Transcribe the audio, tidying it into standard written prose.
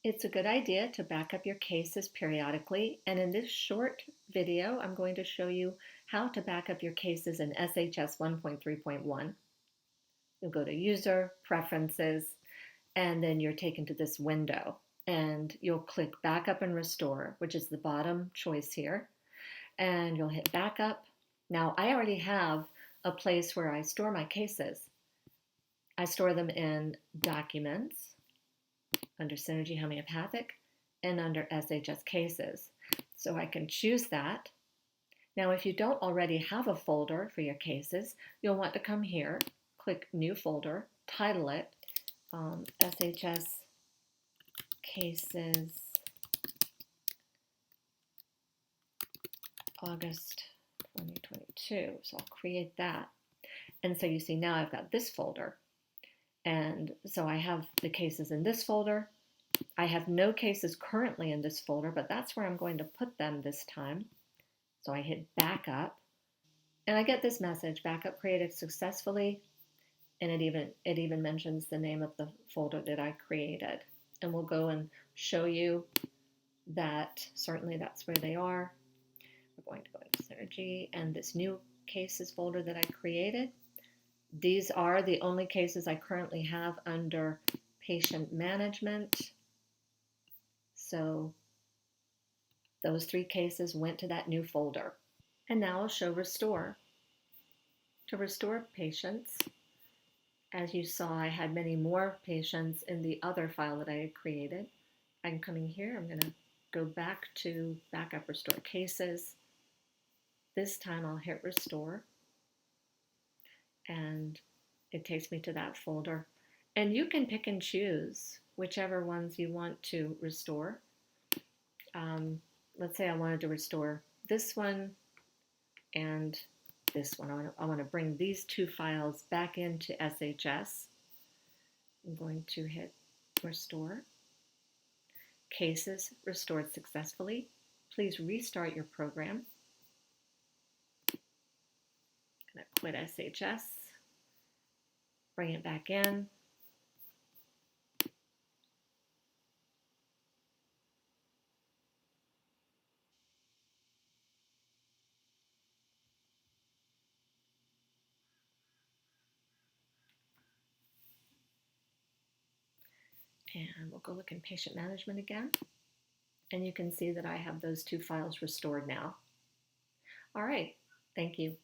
It's a good idea to back up your cases periodically, and in this short video, I'm going to show you how to back up your cases in SHS 1.3.1. You'll go to User, Preferences, and then you're taken to this window, and you'll click Backup and Restore, which is the bottom choice here, and you'll hit Backup. Now, I already have a place where I store my cases. I store them in Documents, under Synergy Homeopathic, and under SHS Cases. So I can choose that. Now, if you don't already have a folder for your cases, you'll want to come here, click New Folder, title it SHS Cases August 2022. So I'll create that. And so you see now I've got this folder. And so I have the cases in this folder. I have no cases currently in this folder, but that's where I'm going to put them this time. So I hit Backup, and I get this message, Backup created successfully, and it even mentions the name of the folder that I created. And we'll go and show you that certainly that's where they are. We're going to go into Synergy and this new cases folder that I created. These are the only cases I currently have under patient management. So those 3 cases went to that new folder. And now I'll show Restore. To restore patients, as you saw, I had many more patients in the other file that I had created. I'm coming here, I'm going to go back to Backup Restore Cases. This time I'll hit Restore, and it takes me to that folder. And you can pick and choose whichever ones you want to restore. Let's say I wanted to restore this one and this one. I want to bring these 2 files back into SHS. I'm going to hit Restore. Cases restored successfully. Please restart your program. I'm going to quit SHS. Bring it back in. And we'll go look in patient management again. And you can see that I have those 2 files restored now. All right, thank you.